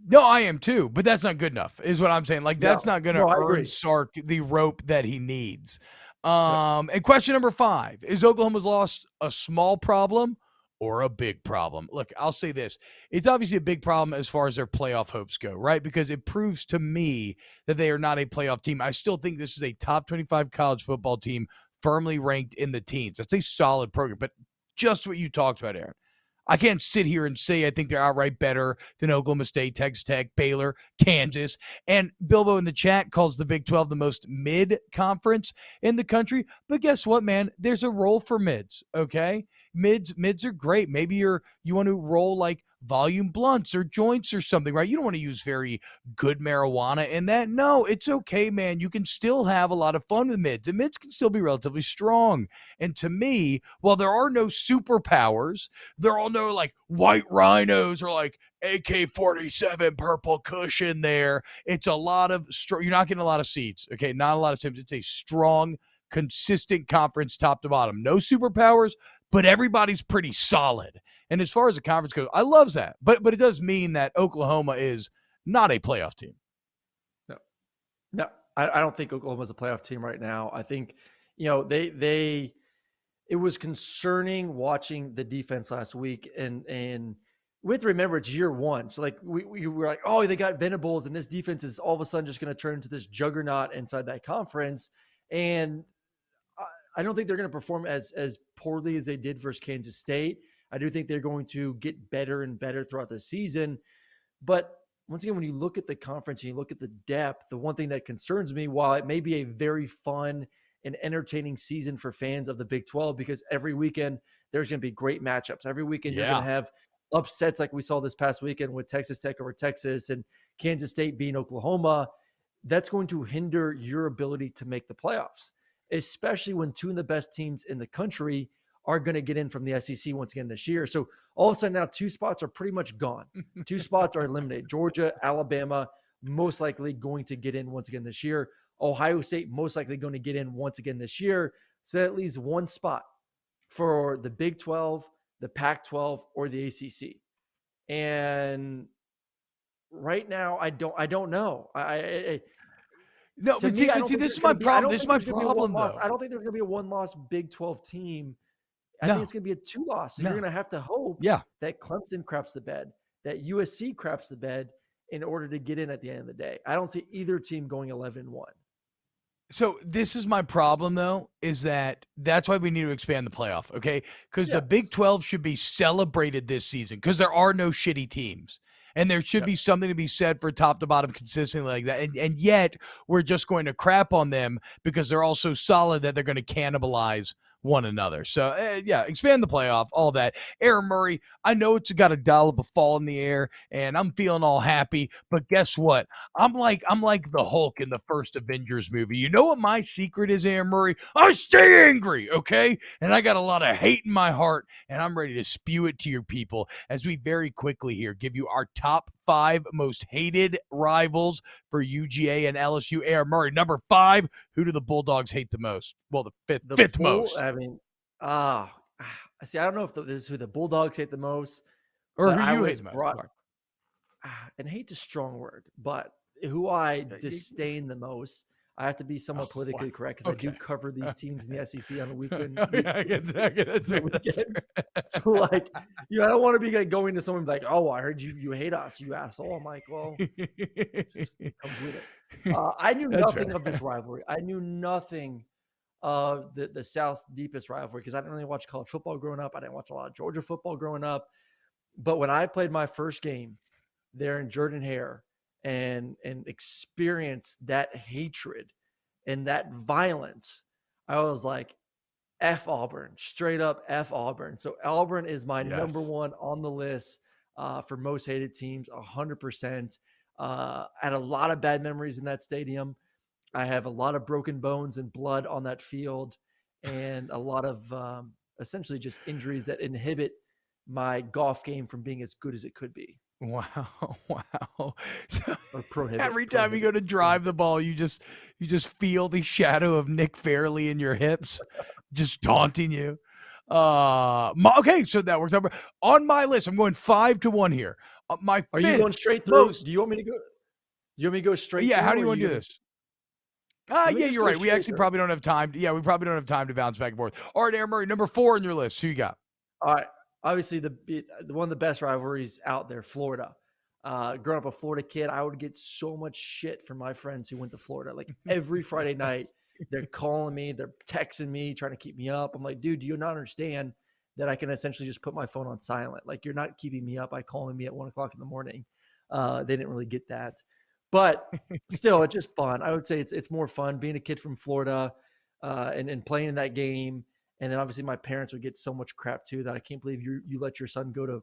No, I am too, but that's not good enough, is what I'm saying. Like, that's not going to earn Sark the rope that he needs. And question number 5, is Oklahoma's loss a small problem or a big problem? Look, I'll say this. It's obviously a big problem as far as their playoff hopes go, right? Because it proves to me that they are not a playoff team. I still think this is a top 25 college football team, firmly ranked in the teens. That's a solid program, but just what you talked about, Aaron. I can't sit here and say I think they're outright better than Oklahoma State, Texas Tech, Baylor, Kansas. And Bilbo in the chat calls the Big 12 the most mid conference in the country. But guess what, man? There's a role for mids, okay? Mids are great. Maybe you want to roll like volume blunts or joints or something, right? You don't want to use very good marijuana in that. No, it's okay, man. You can still have a lot of fun with mids, and mids can still be relatively strong. And to me, while there are no superpowers, there are no like white rhinos or like AK-47 purple cushion there. It's a lot of you're not getting a lot of seeds. Okay, not a lot of teams. It's a strong, consistent conference top to bottom. No superpowers, but everybody's pretty solid. And as far as the conference goes, I love that. But it does mean that Oklahoma is not a playoff team. No, I don't think Oklahoma's a playoff team right now. I think, it was concerning watching the defense last week, and we have to remember it's year one. So like we were like, oh, they got Venables, and this defense is all of a sudden just going to turn into this juggernaut inside that conference. And I don't think they're going to perform as poorly as they did versus Kansas State. I do think they're going to get better and better throughout the season. But once again, when you look at the conference and you look at the depth, the one thing that concerns me, while it may be a very fun and entertaining season for fans of the Big 12, because every weekend there's going to be great matchups. Every weekend you're going to have upsets like we saw this past weekend with Texas Tech over Texas and Kansas State beating Oklahoma. That's going to hinder your ability to make the playoffs, especially when two of the best teams in the country are going to get in from the SEC once again this year. So all of a sudden now 2 spots are pretty much gone. 2 spots are eliminated. Georgia, Alabama, most likely going to get in once again this year. Ohio State, most likely going to get in once again this year. So that leaves 1 spot for the Big 12, the Pac-12, or the ACC. And right now, I don't know. No, but see, this is my problem. This is my problem, though. I don't think there's going to be a 1-loss Big 12 team. I think it's going to be a 2-loss. So you're going to have to hope that Clemson craps the bed, that USC craps the bed in order to get in at the end of the day. I don't see either team going 11-1. So this is my problem, though, is that's why we need to expand the playoff, okay? Because the Big 12 should be celebrated this season because there are no shitty teams. And there should be something to be said for top to bottom consistently like that. And yet we're just going to crap on them because they're all so solid that they're going to cannibalize one another. So, expand the playoff, all that. Aaron Murray, I know it's got a dollop of fall in the air, and I'm feeling all happy, but guess what? I'm like the Hulk in the first Avengers movie. You know what my secret is, Aaron Murray? I stay angry, okay? And I got a lot of hate in my heart, and I'm ready to spew it to your people as we very quickly here give you our top 5 most hated rivals for UGA and LSU. Aaron Murray, number 5. Who do the Bulldogs hate the most? Well, the fifth most. I mean, see, I don't know if this is who the Bulldogs hate the most, or who you hate the most. And hate's a strong word, but who I disdain the most. I have to be somewhat politically correct because I do cover these teams in the SEC on the weekend. Weekends. So, like, I don't want to be like going to someone like, "Oh, I heard you hate us, you asshole." I'm like, well, just come with it. I knew nothing of this rivalry. I knew nothing of the South's deepest rivalry because I didn't really watch college football growing up. I didn't watch a lot of Georgia football growing up. But when I played my first game there in Jordan-Hare and experienced that hatred and that violence, I was like, F Auburn, straight up F Auburn. So Auburn is my number 1 on the list for most hated teams, 100%. I had a lot of bad memories in that stadium. I have a lot of broken bones and blood on that field and a lot of essentially just injuries that inhibit my golf game from being as good as it could be. Wow. So prohibit, every time you go to drive the ball, you just feel the shadow of Nick Fairley in your hips, just taunting you. Okay, so that works out. On my list, I'm going 5-1 here. Are you going straight through? Do you want me to go? You want me to go straight? Yeah. Through, how do you want to do this? You're right. We actually probably don't have time. We probably don't have time to bounce back and forth. All right, Aaron Murray, number 4 on your list. Who you got? All right. Obviously, the one of the best rivalries out there, Florida. Growing up a Florida kid, I would get so much shit from my friends who went to Florida. Like every Friday night, they're calling me, they're texting me, trying to keep me up. I'm like, dude, do you not understand that I can essentially just put my phone on silent? Like, you're not keeping me up by calling me at 1:00 in the morning. They didn't really get that. But still, it's just fun. I would say it's more fun being a kid from Florida and playing in that game And then obviously my parents would get so much crap too that I can't believe you let your son go to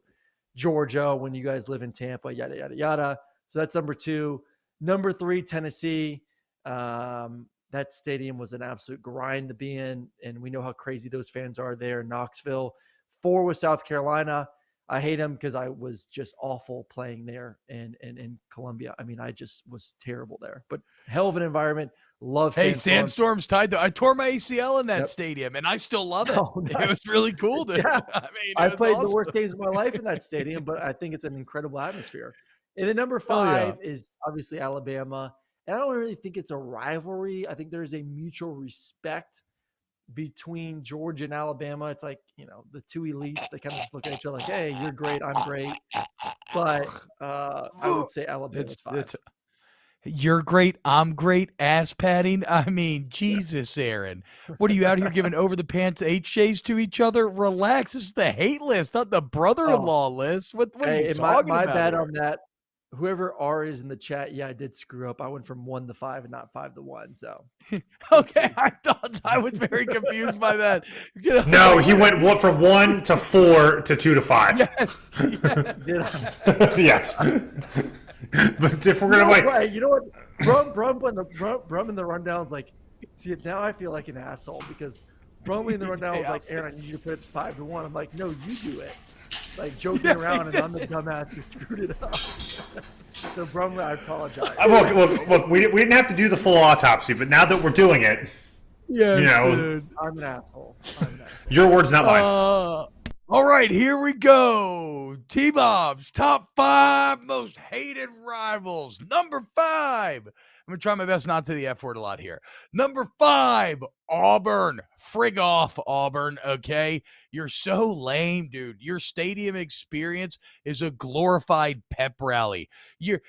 Georgia when you guys live in Tampa, yada, yada, yada. So that's number 2. Number 3, Tennessee. That stadium was an absolute grind to be in, and we know how crazy those fans are there in Knoxville. 4 was South Carolina. I hate them because I was just awful playing there and in Columbia. I mean, I just was terrible there. But hell of an environment. Love Sandstorm. Hey, Sandstorm's tied to. I tore my ACL in that stadium, and I still love it. Oh, nice. It was really cool, dude. Yeah. I mean, I played awesome. the worst games of my life in that stadium, but I think it's an incredible atmosphere. And then number 5 is obviously Alabama. And I don't really think it's a rivalry. I think there's a mutual respect between Georgia and Alabama. It's like, the two elites, they kind of just look at each other like, hey, you're great, I'm great. But I would say Alabama's 5. You're great, I'm great, ass patting. I mean, Jesus, Aaron. What are you out here giving over the pants HJs to each other? Relax. This is the hate list, not the brother-in-law list. What are you talking about? My bad on that. Whoever R is in the chat, I did screw up. I went from 1 to 5 and not 5 to 1. So okay, I thought I was very confused by that. No, he went from 1 to 4 to 2 to 5. Yes. Yes. But if we're gonna right, you know what? Brum in the rundown's like, see, now I feel like an asshole because Brum in the rundown was like, Aaron, I need you to put 5 to 1. I'm like, no, you do it. Like joking around, and I'm the dumbass who screwed it up. So, Brumley, I apologize. Look, we didn't have to do the full autopsy, but now that we're doing it, dude. I'm an asshole. Your words, not mine. All right, here we go. T-Bob's top 5 most hated rivals. Number 5. I'm going to try my best not to the F word a lot here. Number 5, Auburn. Frig off, Auburn, okay? You're so lame, dude. Your stadium experience is a glorified pep rally. You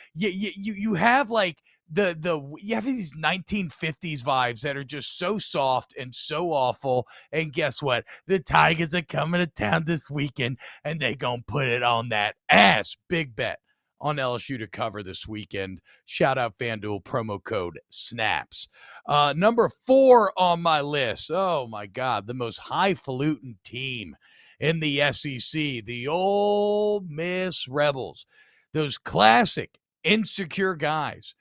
have like you have these 1950s vibes that are just so soft and so awful. And guess what? The Tigers are coming to town this weekend, and they gonna put it on that ass. Big bet on LSU to cover this weekend. Shout out FanDuel, promo code SNAPS. Number 4 on my list. Oh, my God. The most highfalutin team in the SEC, the Ole Miss Rebels. Those classic insecure guys.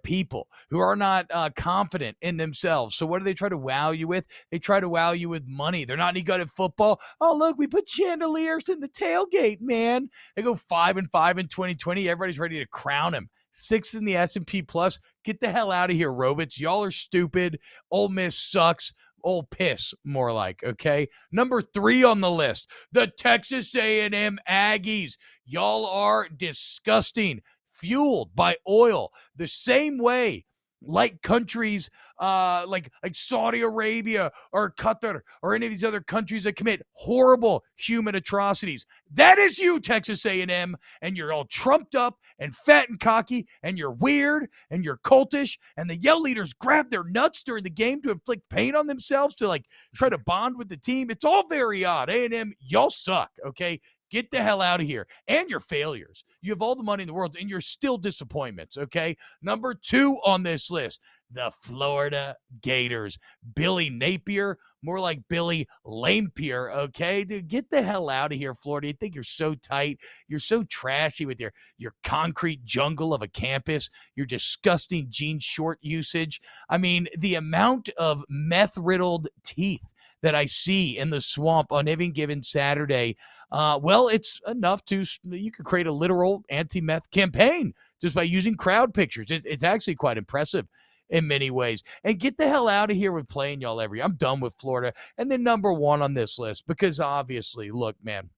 People who are not confident in themselves. So what do they try to wow you with? They try to wow you with money. They're not any good at football. Oh, look, we put chandeliers in the tailgate, man. They go 5-5 in 2020. Everybody's ready to crown him. 6 in the S&P Plus. Get the hell out of here, Robots. Y'all are stupid. Ole Miss sucks. Old piss, more like, okay? Number 3 on the list, the Texas A&M Aggies. Y'all are disgusting. Fueled by oil the same way like countries like Saudi Arabia or Qatar or any of these other countries that commit horrible human atrocities. That is you, Texas A&M, and you're all trumped up and fat and cocky, and you're weird and you're cultish, and the yell leaders grab their nuts during the game to inflict pain on themselves to try to bond with the team. It's all very odd. A&M, y'all suck, okay? Get the hell out of here. And your failures. You have all the money in the world, and you're still disappointments, okay? Number 2 on this list, the Florida Gators. Billy Napier, more like Billy Lampier, okay? Dude, get the hell out of here, Florida. You think you're so tight. You're so trashy with your concrete jungle of a campus, your disgusting jean short usage. I mean, the amount of meth-riddled teeth that I see in the swamp on any given Saturday, it's enough you could create a literal anti-meth campaign just by using crowd pictures. It's actually quite impressive in many ways. And get the hell out of here with playing y'all every year. I'm done with Florida. And then number 1 on this list, because obviously, look, man,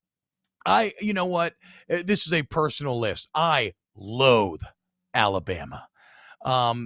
you know what? This is a personal list. I loathe Alabama.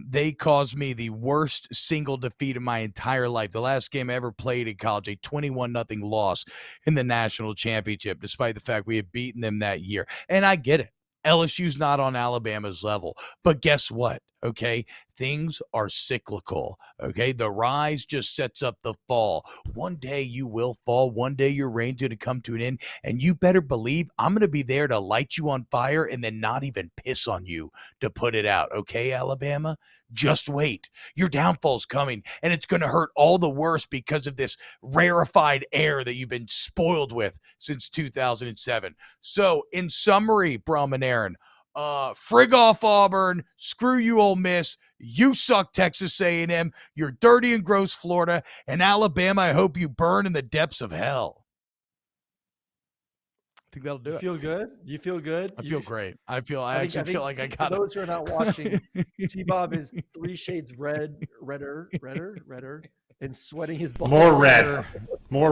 They caused me the worst single defeat of my entire life. The last game I ever played in college, a 21-0 loss in the national championship, despite the fact we had beaten them that year. And I get it. LSU's not on Alabama's level. But guess what? Okay. Things are cyclical. Okay. The rise just sets up the fall. One day you will fall. One day your reign's going to come to an end. And you better believe I'm going to be there to light you on fire and then not even piss on you to put it out. Okay, Alabama? Just wait. Your downfall's coming, and it's going to hurt all the worse because of this rarefied air that you've been spoiled with since 2007. So, in summary, Brum and Aaron, frig off Auburn, screw you Ole Miss, you suck Texas A&M, you're dirty and gross Florida, and Alabama, I hope you burn in the depths of hell. I think that'll do it. Feel good? You feel good? I feel great. I actually feel like I got it. For those who are not watching, T-Bob is 3 shades redder, and sweating his balls. More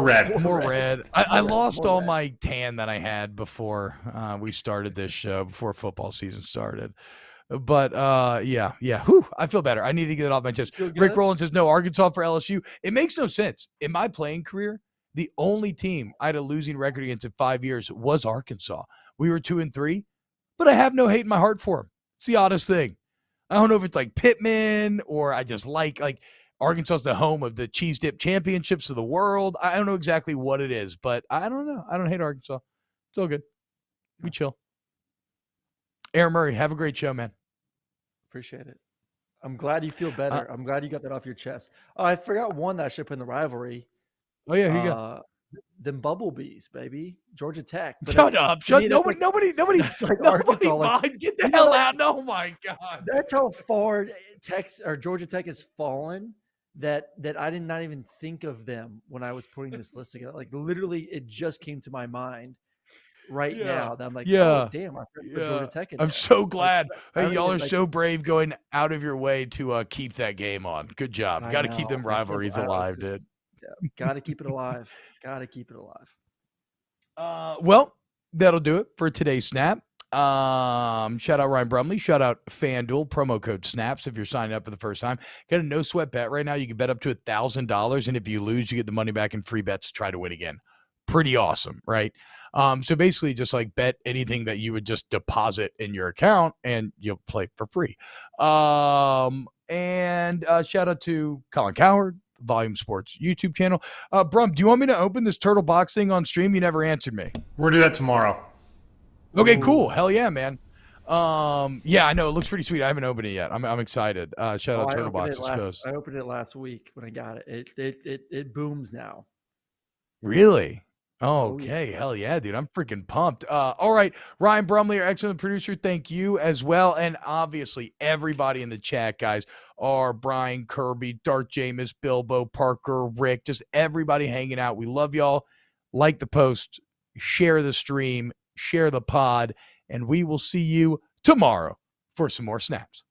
red. I lost all my tan that I had before we started this show, before football season started. But yeah. Whew, I feel better. I need to get it off my chest. Rick Rowland says, no, Arkansas for LSU. It makes no sense. In my playing career, the only team I had a losing record against in 5 years was Arkansas. We were 2-3, but I have no hate in my heart for them. It's the oddest thing. I don't know if it's like Pittman or I just like Arkansas's the home of the cheese dip championships of the world. I don't know exactly what it is, but I don't know. I don't hate Arkansas. It's all good. We chill. Aaron Murray, have a great show, man. Appreciate it. I'm glad you feel better. I'm glad you got that off your chest. Oh, I forgot one that I should put in the rivalry. Oh, yeah, here you go. Them Bumblebees, baby. Georgia Tech. Shut up. Nobody like buys. Get the hell out. Oh, my God. That's how far Georgia Tech has fallen that I did not even think of them when I was putting this list together. Like, literally, it just came to my mind now. That I'm like, oh, damn, I put Georgia Tech in there. I'm so glad. Hey, y'all are so brave going out of your way to keep that game on. Good job. Got to keep them rivalries alive, dude. Yeah, got to keep it alive. Well, that'll do it for today's Snap. Shout out Ryan Brumley. Shout out FanDuel. Promo code SNAPS if you're signing up for the first time. Got a no sweat bet right now. You can bet up to $1,000, and if you lose, you get the money back in free bets to try to win again. Pretty awesome, right? So basically just like bet anything that you would just deposit in your account and you'll play for free. And shout out to Colin Cowherd, Volume Sports YouTube channel. Brum, do you want me to open this turtle box thing on stream? You never answered me. We're gonna do that tomorrow. Okay, cool. Hell yeah, man. Yeah, I know it looks pretty sweet. I haven't opened it yet. I'm excited. Shout out Turtle Box. I opened it last week when I got it. It booms now. Really? Okay. Hell yeah, dude. I'm freaking pumped. All right. Ryan Brumley, our excellent producer, thank you as well. And obviously everybody in the chat, guys, are Brian, Kirby, Dart Jameis, Bilbo, Parker, Rick, just everybody hanging out. We love y'all. Like the post, share the stream, share the pod, and we will see you tomorrow for some more snaps.